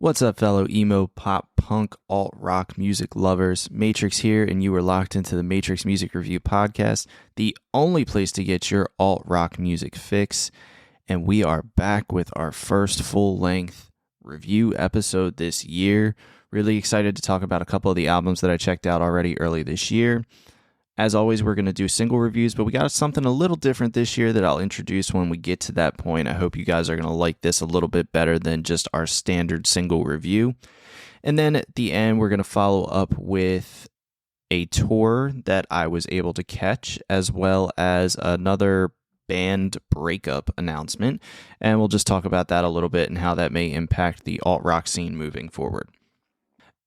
What's up, fellow emo, pop, punk, alt-rock music lovers? Matrix here, and you are locked into the Matrix Music Review Podcast, the only place to get your alt-rock music fix. And we are back with our first full-length review episode this year. Really excited to talk about a couple of the albums that I checked out already early this year. As always, we're going to do single reviews, but we got something a little different this year that I'll introduce when we get to that point. I hope you guys are going to like this a little bit better than just our standard single review. And then at the end, we're going to follow up with a tour that I was able to catch, as well as another band breakup announcement. And we'll just talk about that a little bit and how that may impact the alt-rock scene moving forward.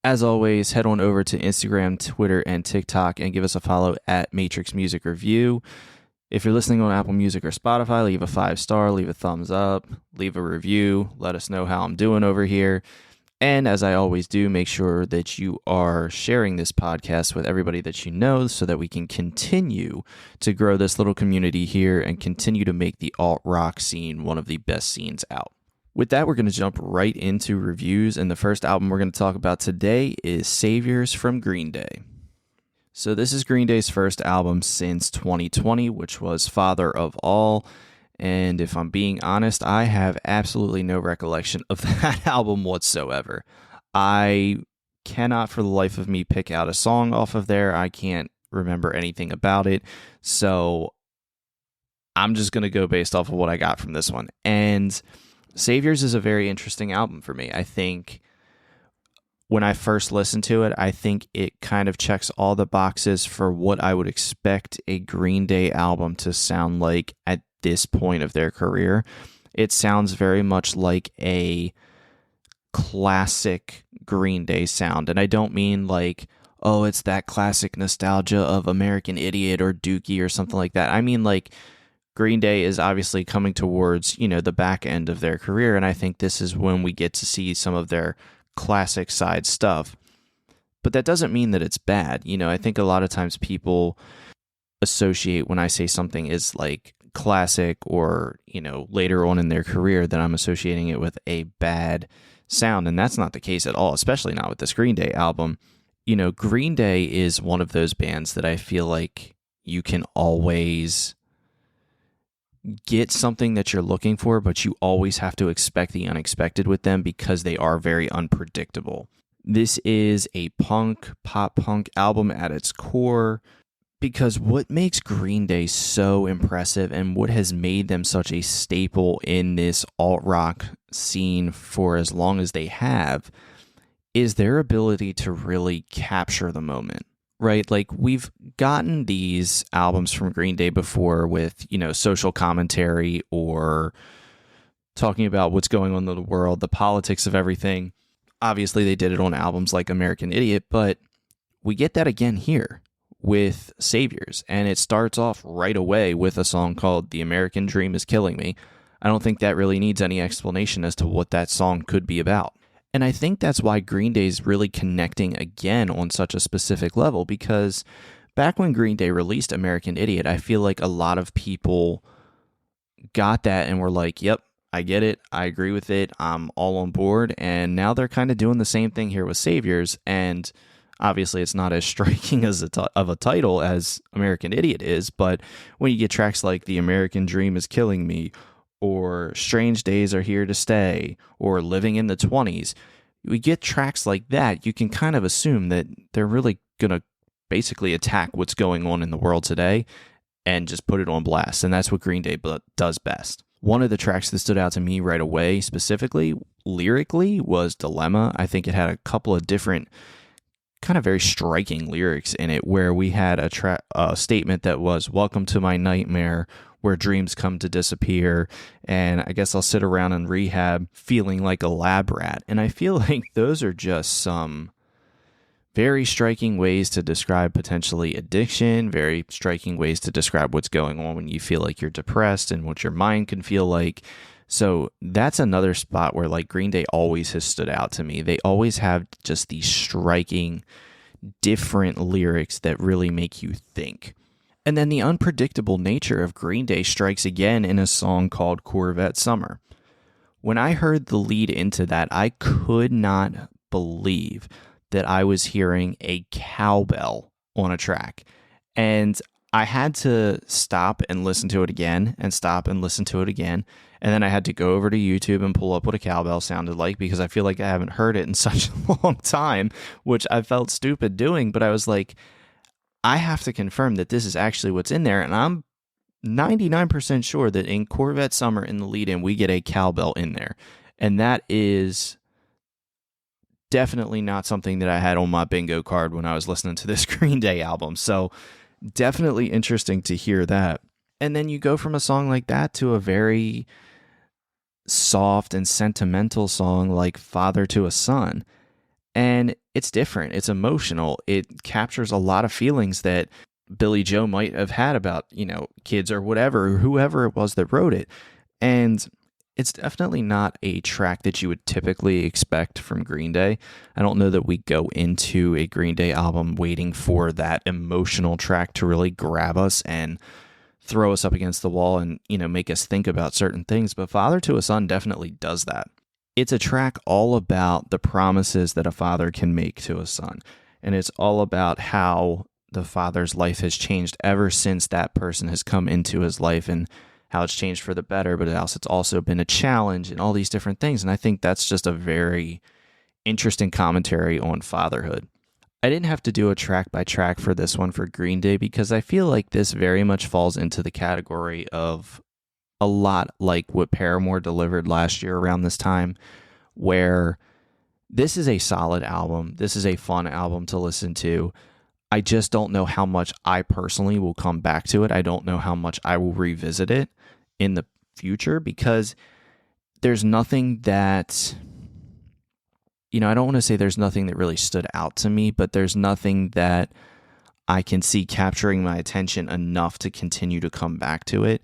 As always, head on over to Instagram, Twitter, and TikTok and give us a follow at Matrix Music Review. If you're listening on Apple Music or Spotify, leave a 5-star, leave a thumbs up, leave a review, let us know how I'm doing over here. And as I always do, make sure that you are sharing this podcast with everybody that you know so that we can continue to grow this little community here and continue to make the alt-rock scene one of the best scenes out. With that, we're going to jump right into reviews, and the first album we're going to talk about today is Saviors from Green Day. So this is Green Day's first album since 2020, which was Father of All, and if I'm being honest, I have absolutely no recollection of that album whatsoever. I cannot for the life of me pick out a song off of there. I can't remember anything about it, so I'm just going to go based off of what I got from this one. And Saviors is a very interesting album for me. I think when I first listened to it, I think it kind of checks all the boxes for what I would expect a Green Day album to sound like at this point of their career. It sounds very much like a classic Green Day sound. And I don't mean like, oh, it's that classic nostalgia of American Idiot or Dookie or something like that. I mean like Green Day is obviously coming towards, the back end of their career, and I think this is when we get to see some of their classic side stuff. But that doesn't mean that it's bad. I think a lot of times people associate when I say something is like classic or, later on in their career, that I'm associating it with a bad sound, and that's not the case at all, especially not with this Green Day album. Green Day is one of those bands that I feel like you can always get something that you're looking for, but you always have to expect the unexpected with them because they are very unpredictable. This is a pop punk album at its core, because what makes Green Day so impressive and what has made them such a staple in this alt-rock scene for as long as they have is their ability to really capture the moment. Right, like we've gotten these albums from Green Day before with, social commentary or talking about what's going on in the world, the politics of everything. Obviously, they did it on albums like American Idiot, but we get that again here with Saviors, and it starts off right away with a song called The American Dream Is Killing Me. I don't think that really needs any explanation as to what that song could be about. And I think that's why Green Day's really connecting again on such a specific level, because back when Green Day released American Idiot, I feel like a lot of people got that and were like, yep, I get it, I agree with it, I'm all on board, and now they're kind of doing the same thing here with Saviors, and obviously it's not as striking as of a title as American Idiot is, but when you get tracks like The American Dream Is Killing Me, or Strange Days Are Here to Stay, or Living in the 20s, we get tracks like that, you can kind of assume that they're really going to basically attack what's going on in the world today and just put it on blast, and that's what Green Day does best. One of the tracks that stood out to me right away, specifically, lyrically, was Dilemma. I think it had a couple of different kind of very striking lyrics in it, where we had a statement that was, welcome to my nightmare, where dreams come to disappear, and I guess I'll sit around in rehab feeling like a lab rat. And I feel like those are just some very striking ways to describe potentially addiction, very striking ways to describe what's going on when you feel like you're depressed and what your mind can feel like. So that's another spot where like Green Day always has stood out to me. They always have just these striking, different lyrics that really make you think. And then the unpredictable nature of Green Day strikes again in a song called Corvette Summer. When I heard the lead into that, I could not believe that I was hearing a cowbell on a track. And I had to stop and listen to it again and stop and listen to it again. And then I had to go over to YouTube and pull up what a cowbell sounded like because I feel like I haven't heard it in such a long time, which I felt stupid doing. But I was like, I have to confirm that this is actually what's in there. And I'm 99% sure that in Corvette Summer in the lead-in, we get a cowbell in there. And that is definitely not something that I had on my bingo card when I was listening to this Green Day album. So definitely interesting to hear that. And then you go from a song like that to a very soft and sentimental song like Father to a Son. And it's different. It's emotional. It captures a lot of feelings that Billy Joe might have had about, kids or whatever, or whoever it was that wrote it. And it's definitely not a track that you would typically expect from Green Day. I don't know that we go into a Green Day album waiting for that emotional track to really grab us and throw us up against the wall and, make us think about certain things. But Father to a Son definitely does that. It's a track all about the promises that a father can make to a son. And it's all about how the father's life has changed ever since that person has come into his life and how it's changed for the better, but else it's also been a challenge and all these different things. And I think that's just a very interesting commentary on fatherhood. I didn't have to do a track by track for this one for Green Day because I feel like this very much falls into the category of a lot like what Paramore delivered last year around this time, where this is a solid album. This is a fun album to listen to. I just don't know how much I personally will come back to it. I don't know how much I will revisit it in the future because there's nothing that, I don't want to say there's nothing that really stood out to me, but there's nothing that I can see capturing my attention enough to continue to come back to it.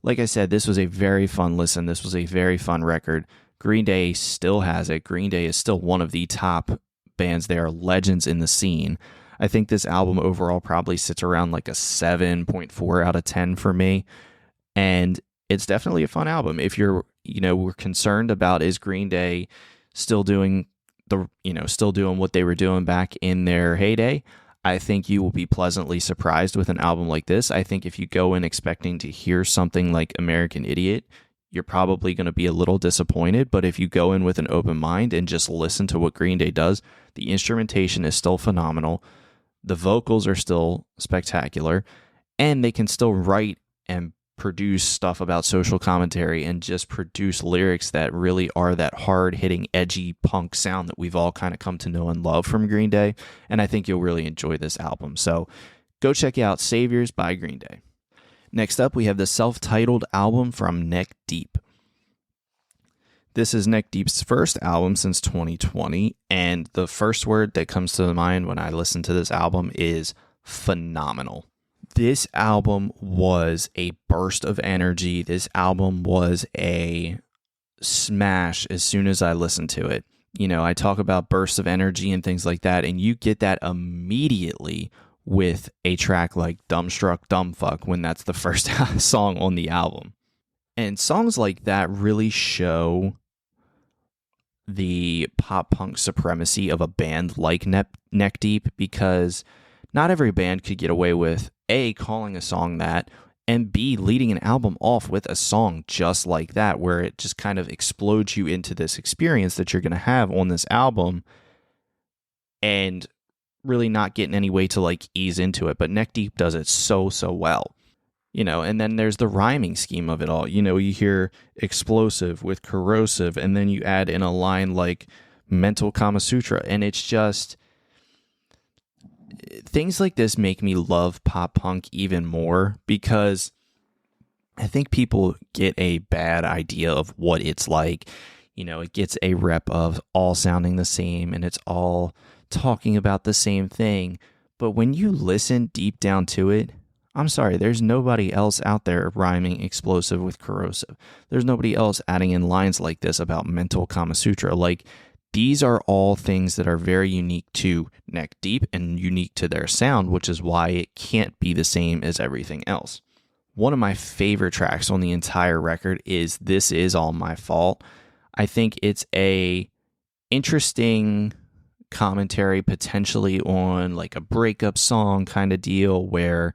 Like I said, this was a very fun listen. This was a very fun record. Green Day still has it. Green Day is still one of the top bands. They are legends in the scene. I think this album overall probably sits around like a 7.4 out of 10 for me. And it's definitely a fun album. If you're, we're concerned about is Green Day still doing still doing what they were doing back in their heyday, I think you will be pleasantly surprised with an album like this. I think if you go in expecting to hear something like American Idiot, you're probably going to be a little disappointed. But if you go in with an open mind and just listen to what Green Day does, the instrumentation is still phenomenal. The vocals are still spectacular, and they can still write and produce stuff about social commentary and just produce lyrics that really are that hard-hitting, edgy punk sound that we've all kind of come to know and love from Green Day, and I think you'll really enjoy this album. So go check out Saviors by Green Day. Next up, we have the self-titled album from Neck Deep. This is Neck Deep's first album since 2020, and the first word that comes to mind when I listen to this album is phenomenal. This album was a burst of energy. This album was a smash as soon as I listened to it. I talk about bursts of energy and things like that, and you get that immediately with a track like Dumbstruck Dumbfuck when that's the first song on the album. And songs like that really show the pop punk supremacy of a band like Neck Deep, because not every band could get away with A, calling a song that, and B, leading an album off with a song just like that, where it just kind of explodes you into this experience that you're going to have on this album and really not getting any way to like ease into it. But Neck Deep does it so well. And then there's the rhyming scheme of it all. You hear explosive with corrosive, and then you add in a line like mental Kama Sutra, and it's just things like this make me love pop punk even more, because I think people get a bad idea of what it's like. It gets a rep of all sounding the same and it's all talking about the same thing. But when you listen deep down to it, I'm sorry, there's nobody else out there rhyming explosive with corrosive. There's nobody else adding in lines like this about mental Kama Sutra. Like, these are all things that are very unique to Neck Deep and unique to their sound, which is why it can't be the same as everything else. One of my favorite tracks on the entire record is This Is All My Fault. I think it's a interesting commentary potentially on like a breakup song kind of deal where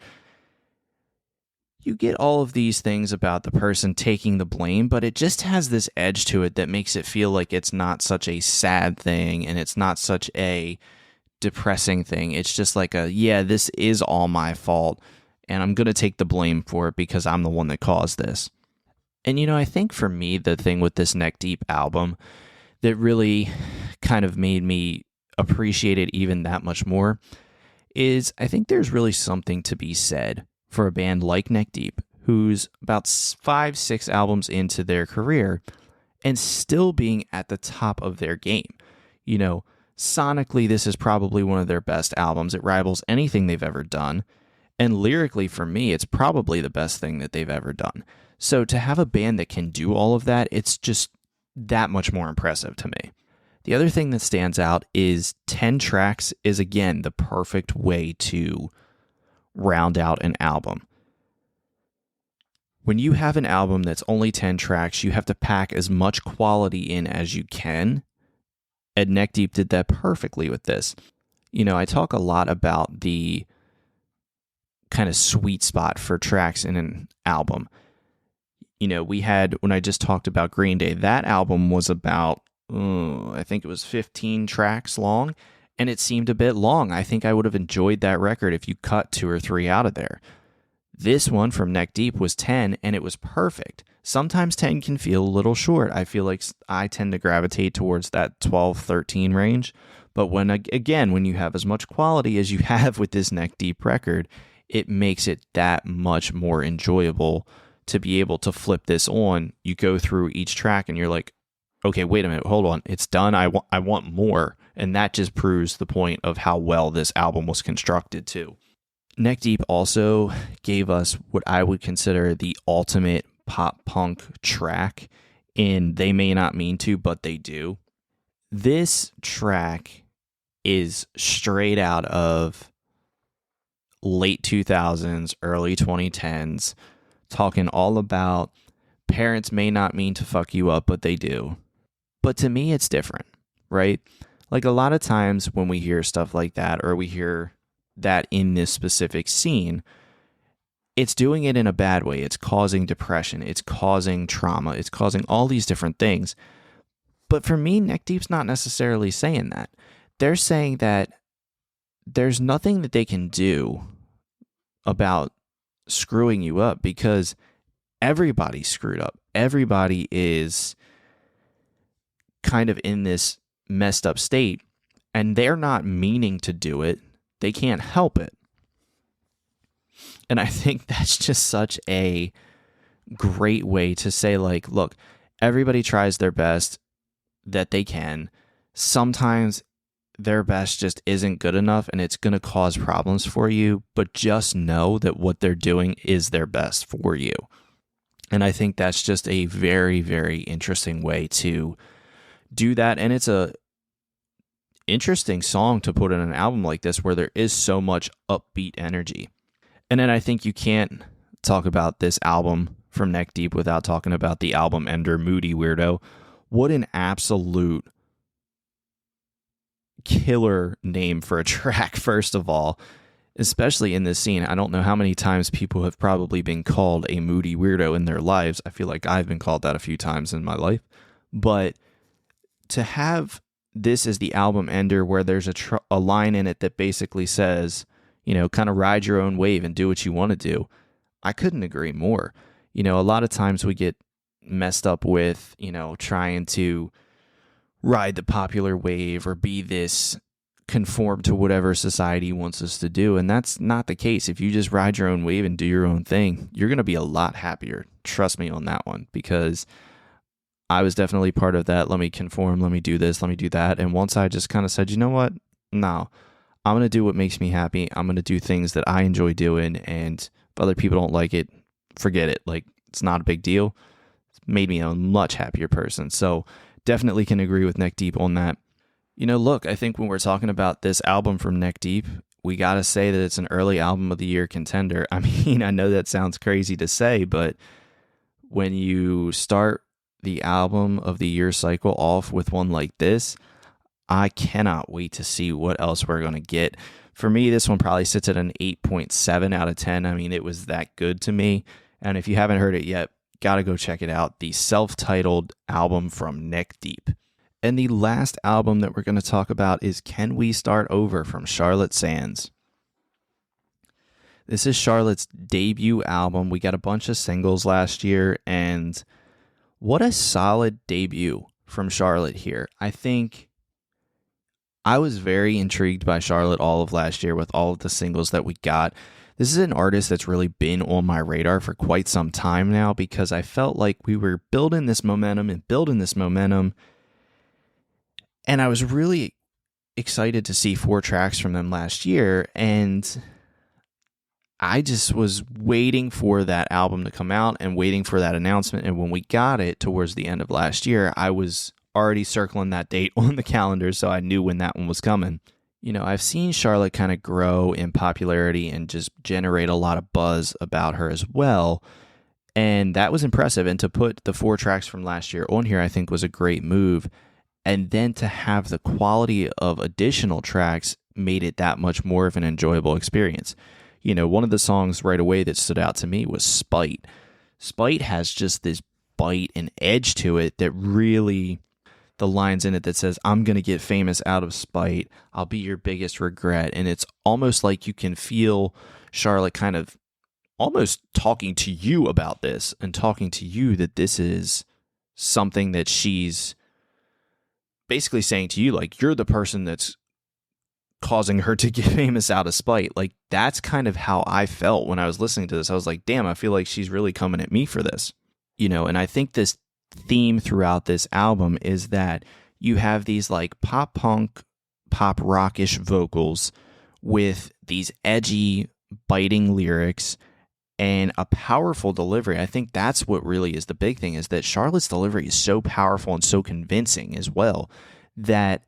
you get all of these things about the person taking the blame, but it just has this edge to it that makes it feel like it's not such a sad thing and it's not such a depressing thing. It's just like yeah, this is all my fault and I'm going to take the blame for it because I'm the one that caused this. And I think for me, the thing with this Neck Deep album that really kind of made me appreciate it even that much more is I think there's really something to be said for a band like Neck Deep, who's about 5-6 albums into their career and still being at the top of their game. Sonically, this is probably one of their best albums. It rivals anything they've ever done. And lyrically, for me, it's probably the best thing that they've ever done. So to have a band that can do all of that, it's just that much more impressive to me. The other thing that stands out is 10 tracks is, again, the perfect way to round out an album. When you have an album that's only 10 tracks, you have to pack as much quality in as you can. And Neck Deep did that perfectly with this. I talk a lot about the kind of sweet spot for tracks in an album. We had, when I just talked about Green Day, that album was about, I think it was 15 tracks long, and it seemed a bit long. I think I would have enjoyed that record if you cut 2 or 3 out of there. This one from Neck Deep was 10, and it was perfect. Sometimes 10 can feel a little short. I feel like I tend to gravitate towards that 12, 13 range. But when you have as much quality as you have with this Neck Deep record, it makes it that much more enjoyable to be able to flip this on. You go through each track and you're like, okay, wait a minute, hold on. It's done. I want more. And that just proves the point of how well this album was constructed too. Neck Deep also gave us what I would consider the ultimate pop punk track in They May Not Mean To, But They Do. This track is straight out of late 2000s, early 2010s, talking all about parents may not mean to fuck you up, but they do. But to me, it's different, right? Like a lot of times when we hear stuff like that, or we hear that in this specific scene, it's doing it in a bad way. It's causing depression. It's causing trauma. It's causing all these different things. But for me, Neck Deep's not necessarily saying that. They're saying that there's nothing that they can do about screwing you up because everybody's screwed up. Everybody is kind of in this messed up state, and they're not meaning to do it. They can't help it. And I think that's just such a great way to say, like, look, everybody tries their best that they can. Sometimes their best just isn't good enough and it's going to cause problems for you, but just know that what they're doing is their best for you. And I think that's just a very, very interesting way to do that. And it's a interesting song to put in an album like this where there is so much upbeat energy. And then I think you can't talk about this album from Neck Deep without talking about the album ender, Moody Weirdo. What an absolute killer name for a track, first of all, especially in this scene. I don't know how many times people have probably been called a moody weirdo in their lives. I feel like I've been called that a few times in my life. But to have this as the album ender where there's a line in it that basically says, kind of ride your own wave and do what you want to do, I couldn't agree more. A lot of times we get messed up with, trying to ride the popular wave or be this, conform to whatever society wants us to do. And that's not the case. If you just ride your own wave and do your own thing, you're going to be a lot happier. Trust me on that one, because I was definitely part of that. Let me conform. Let me do this. Let me do that. And once I just kind of said, you know what? No, I'm going to do what makes me happy. I'm going to do things that I enjoy doing. And if other people don't like it, forget it. Like, it's not a big deal. It's made me a much happier person. So definitely can agree with Neck Deep on that. Look, I think when we're talking about this album from Neck Deep, we got to say that it's an early album of the year contender. I mean, I know that sounds crazy to say, but when you start the album of the year cycle off with one like this, I cannot wait to see what else we're going to get. For me, this one probably sits at an 8.7 out of 10. I mean, it was that good to me. And if you haven't heard it yet, gotta go check it out. The self-titled album from Neck Deep. And the last album that we're going to talk about is Can We Start Over from Charlotte Sands. This is Charlotte's debut album. We got a bunch of singles last year, and what a solid debut from Charlotte here. I think I was very intrigued by Charlotte all of last year with all of the singles that we got. This is an artist that's really been on my radar for quite some time now because I felt like we were building this momentum. And I was really excited to see 4 tracks from them last year, and I just was waiting for that album to come out and waiting for that announcement. And when we got it towards the end of last year, I was already circling that date on the calendar, so I knew when that one was coming. You know, I've seen Charlotte kind of grow in popularity and just generate a lot of buzz about her as well. And that was impressive. And to put the 4 tracks from last year on here, I think was a great move. And then to have the quality of additional tracks made it that much more of an enjoyable experience. You know, one of the songs right away that stood out to me was Spite. Spite has just this bite and edge to it that really, the lines in it that says, I'm going to get famous out of spite, I'll be your biggest regret. And it's almost like you can feel Charlotte kind of almost talking to you about this and talking to you that this is something that she's basically saying to you, like, you're the person that's causing her to get famous out of spite. Like, that's kind of how I felt when I was listening to this. I was like, damn, I feel like she's really coming at me for this. You know, and I think this theme throughout this album is that you have these like pop punk, pop rockish vocals with these edgy, biting lyrics and a powerful delivery. I think that's what really is the big thing, is that Charlotte's delivery is so powerful and so convincing as well that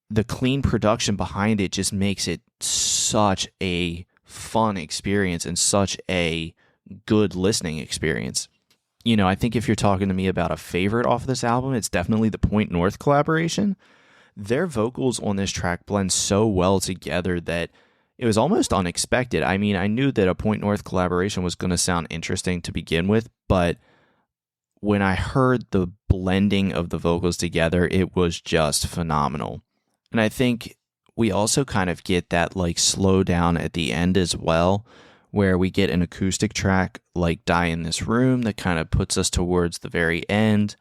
the clean production behind it just makes it such a fun experience and such a good listening experience. You know, I think if you're talking to me about a favorite off this album, it's definitely the Point North collaboration. Their vocals on this track blend so well together that it was almost unexpected. I mean, I knew that a Point North collaboration was going to sound interesting to begin with, but when I heard the blending of the vocals together, it was just phenomenal. And I think we also kind of get that like slow down at the end as well, where we get an acoustic track like Die in This Room that kind of puts us towards the very end.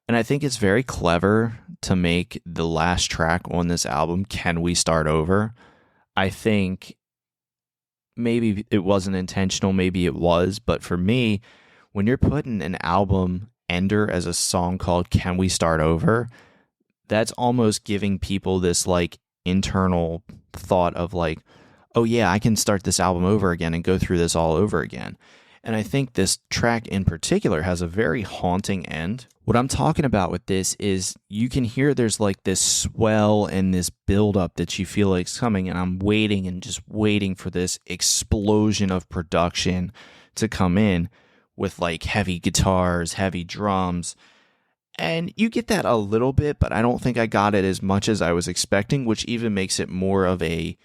And I think it's very clever to make the last track on this album, Can We Start Over? I think maybe it wasn't intentional, maybe it was, but for me, when you're putting an album ender as a song called Can We Start Over, that's almost giving people this like internal thought of like, oh yeah, I can start this album over again and go through this all over again. And I think this track in particular has a very haunting end. What I'm talking about with this is you can hear there's like this swell and this buildup that you feel like is coming, and I'm waiting and just waiting for this explosion of production to come in with like heavy guitars, heavy drums. And you get that a little bit, but I don't think I got it as much as I was expecting, which even makes it more of a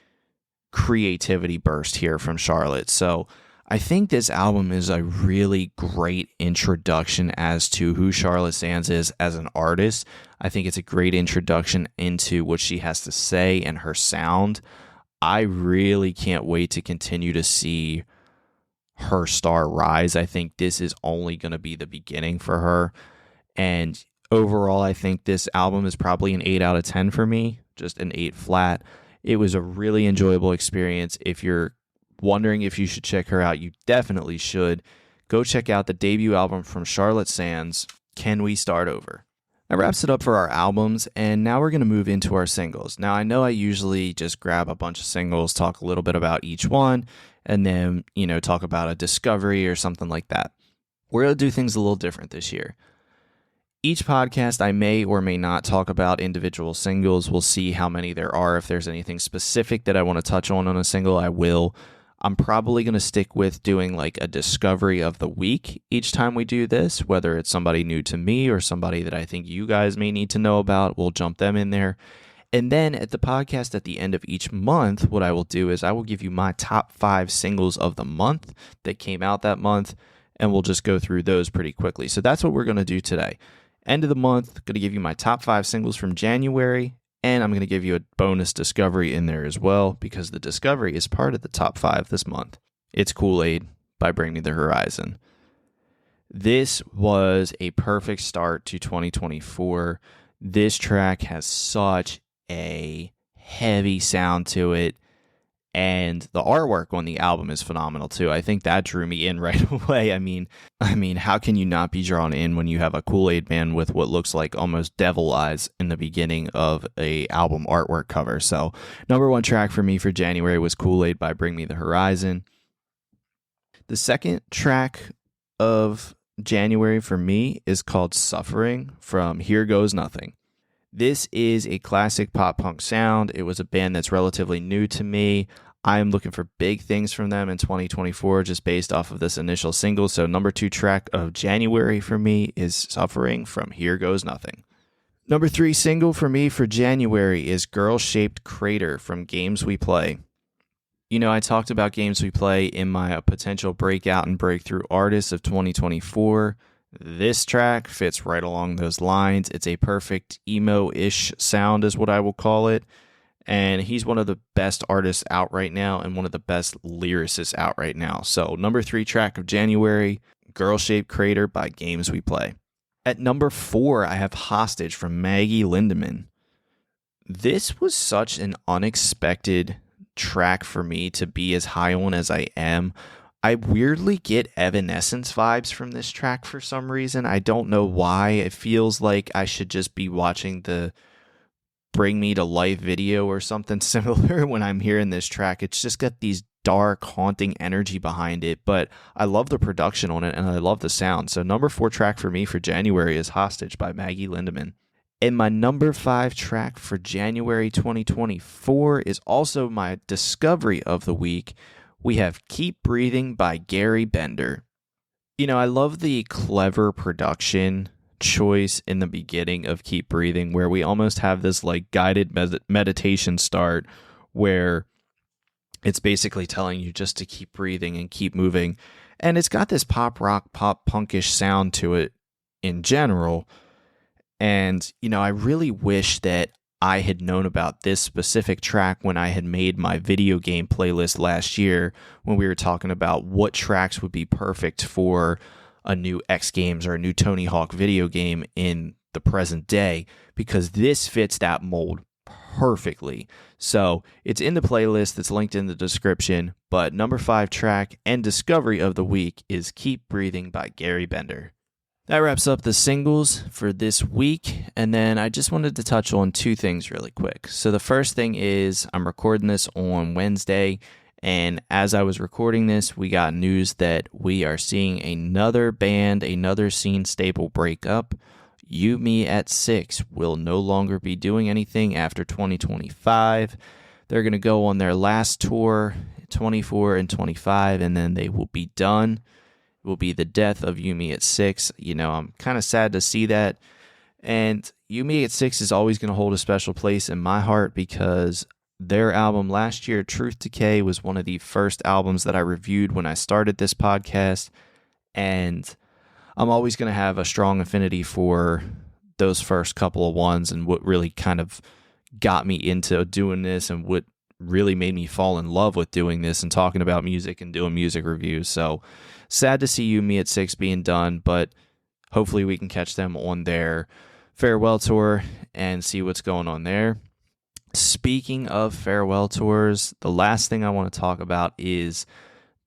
creativity burst here from Charlotte. So I think this album is a really great introduction as to who Charlotte Sands is as an artist. I think it's a great introduction into what she has to say and her sound. I really can't wait to continue to see her star rise. I think this is only going to be the beginning for her. And overall, I think this album is probably an 8 out of 10 for me, just an 8 flat. It was a really enjoyable experience. If you're wondering if you should check her out, you definitely should. Go check out the debut album from Charlotte Sands, Can We Start Over? That wraps it up for our albums, and now we're going to move into our singles. Now, I know I usually just grab a bunch of singles, talk a little bit about each one, and then, talk about a discovery or something like that. We're going to do things a little different this year. Each podcast, I may or may not talk about individual singles. We'll see how many there are. If there's anything specific that I want to touch on a single, I will. I'm probably going to stick with doing like a discovery of the week each time we do this, whether it's somebody new to me or somebody that I think you guys may need to know about. We'll jump them in there. And then at the podcast at the end of each month, what I will do is I will give you my top 5 singles of the month that came out that month, and we'll just go through those pretty quickly. So that's what we're going to do today. End of the month, going to give you my top 5 singles from January, and I'm going to give you a bonus discovery in there as well, because the discovery is part of the top 5 this month. It's Kool-Aid by Bring Me the Horizon. This was a perfect start to 2024. This track has such a heavy sound to it, and the artwork on the album is phenomenal too. I think that drew me in right away. I mean, how can you not be drawn in when you have a Kool-Aid Man with what looks like almost devil eyes in the beginning of a album artwork cover? So, number 1 track for me for January was Kool-Aid by Bring Me the Horizon. The second track of January for me is called Suffering from Here Goes Nothing. This is a classic pop punk sound. It was a band that's relatively new to me. I am looking for big things from them in 2024 just based off of this initial single. So number 2 track of January for me is Suffering from Here Goes Nothing. Number 3 single for me for January is Girl-Shaped Crater from Games We Play. You know, I talked about Games We Play in my potential breakout and breakthrough artists of 2024. This track fits right along those lines. It's a perfect emo-ish sound is what I will call it. And he's one of the best artists out right now and one of the best lyricists out right now. So number 3 track of January, Girl-Shaped Crater by Games We Play. At number 4, I have Hostage from Maggie Lindemann. This was such an unexpected track for me to be as high on as I am. I weirdly get Evanescence vibes from this track for some reason. I don't know why. It feels like I should just be watching the Bring Me to Life video or something similar when I'm hearing this track. It's just got these dark, haunting energy behind it, but I love the production on it and I love the sound. So number 4 track for me for January is Hostage by Maggie Lindemann. And my number 5 track for January 2024 is also my discovery of the week. We have Keep Breathing by Gary Bender. You know, I love the clever production choice in the beginning of Keep Breathing, where we almost have this like guided meditation start where it's basically telling you just to keep breathing and keep moving. And it's got this pop rock, pop punkish sound to it in general. And, you know, I really wish that I had known about this specific track when I had made my video game playlist last year, when we were talking about what tracks would be perfect for a new X Games or a new Tony Hawk video game in the present day, because this fits that mold perfectly. So it's in the playlist that's linked in the description, but number 5 track and discovery of the week is Keep Breathing by Gary Bender. That wraps up the singles for this week, and then I just wanted to touch on 2 things really quick. So the first thing is I'm recording this on Wednesday, and as I was recording this, we got news that we are seeing another band, another scene staple break up. You Me at 6 will no longer be doing anything after 2025. They're going to go on their last tour, 24 and 25, and then they will be done. Will be the death of You Me at 6. You know, I'm kind of sad to see that. And You Me at 6 is always going to hold a special place in my heart because their album last year, Truth Decay, was one of the first albums that I reviewed when I started this podcast. And I'm always going to have a strong affinity for those first couple of ones and what really kind of got me into doing this and what really made me fall in love with doing this and talking about music and doing music reviews. So sad to see You Me at 6 being done, but hopefully we can catch them on their farewell tour and see what's going on there. Speaking of farewell tours, the last thing I want to talk about is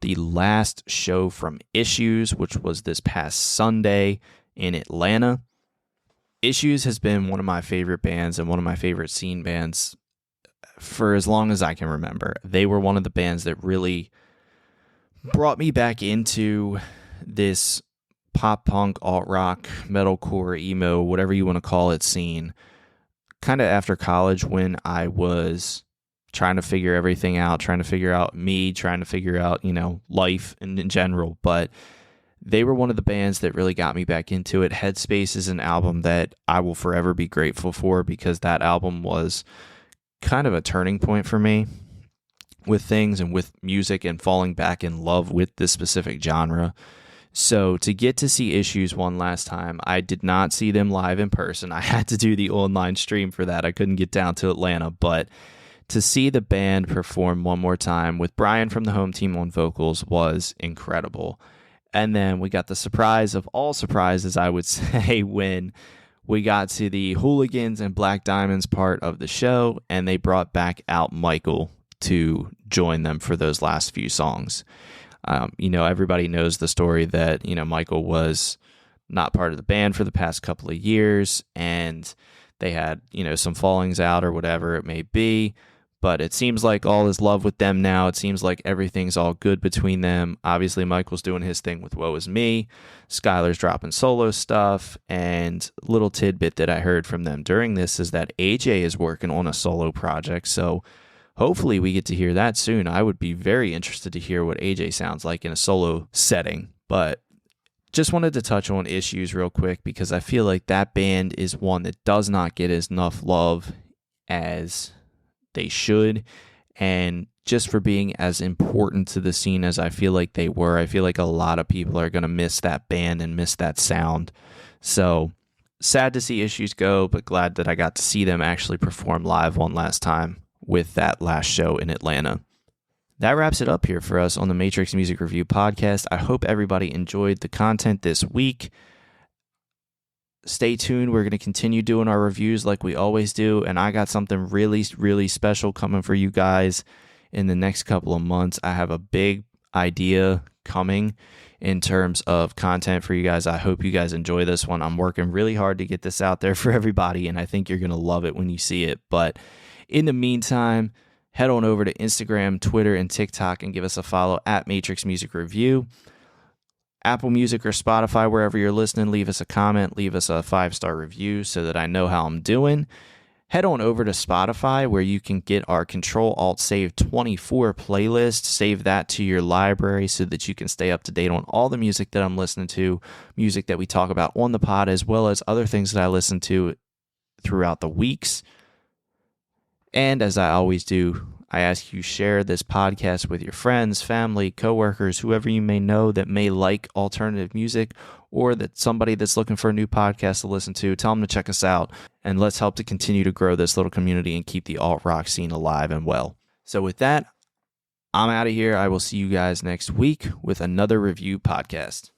the last show from Issues, which was this past Sunday in Atlanta. Issues has been one of my favorite bands and one of my favorite scene bands for as long as I can remember. They were one of the bands that really brought me back into this pop punk, alt rock, metalcore, emo, whatever you want to call it, scene. Kind of after college when I was trying to figure everything out, trying to figure out me, trying to figure out, life in general. But they were one of the bands that really got me back into it. Headspace is an album that I will forever be grateful for, because that album was kind of a turning point for me with things and with music and falling back in love with this specific genre. So to get to see Issues one last time, I did not see them live in person. I had to do the online stream for that. I couldn't get down to Atlanta, but to see the band perform one more time with Brian from the home team on vocals was incredible. And then we got the surprise of all surprises, I would say, when we got to the Hooligans and Black Diamonds part of the show, and they brought back out Michael to join them for those last few songs. Everybody knows the story that, Michael was not part of the band for the past couple of years, and they had, some fallings out or whatever it may be. But it seems like all is love with them now. It seems like everything's all good between them. Obviously, Michael's doing his thing with Woe Is Me. Skylar's dropping solo stuff. And little tidbit that I heard from them during this is that AJ is working on a solo project. So hopefully we get to hear that soon. I would be very interested to hear what AJ sounds like in a solo setting. But just wanted to touch on Issues real quick, because I feel like that band is one that does not get enough love as they should, and just for being as important to the scene as I feel like they were. I feel like a lot of people are going to miss that band and miss that sound. So sad to see Issues go, but glad that I got to see them actually perform live one last time with that last show in Atlanta. That wraps it up here for us on the Matrix Music Review podcast. I hope everybody enjoyed the content this week. Stay tuned. We're going to continue doing our reviews like we always do, and I got something really, really special coming for you guys in the next couple of months. I have a big idea coming in terms of content for you guys. I hope you guys enjoy this one. I'm working really hard to get this out there for everybody, and I think you're going to love it when you see it. But in the meantime, head on over to Instagram, Twitter, and TikTok and give us a follow at Matrix Music Review. Apple Music or Spotify, wherever you're listening, leave us a comment, leave us a 5-star review so that I know how I'm doing. Head on over to Spotify, where you can get our Control-Alt-Save 24 playlist. Save that to your library so that you can stay up to date on all the music that I'm listening to, music that we talk about on the pod, as well as other things that I listen to throughout the weeks. And as I always do, I ask you share this podcast with your friends, family, coworkers, whoever you may know that may like alternative music, or that somebody that's looking for a new podcast to listen to. Tell them to check us out, and let's help to continue to grow this little community and keep the alt-rock scene alive and well. So with that, I'm out of here. I will see you guys next week with another review podcast.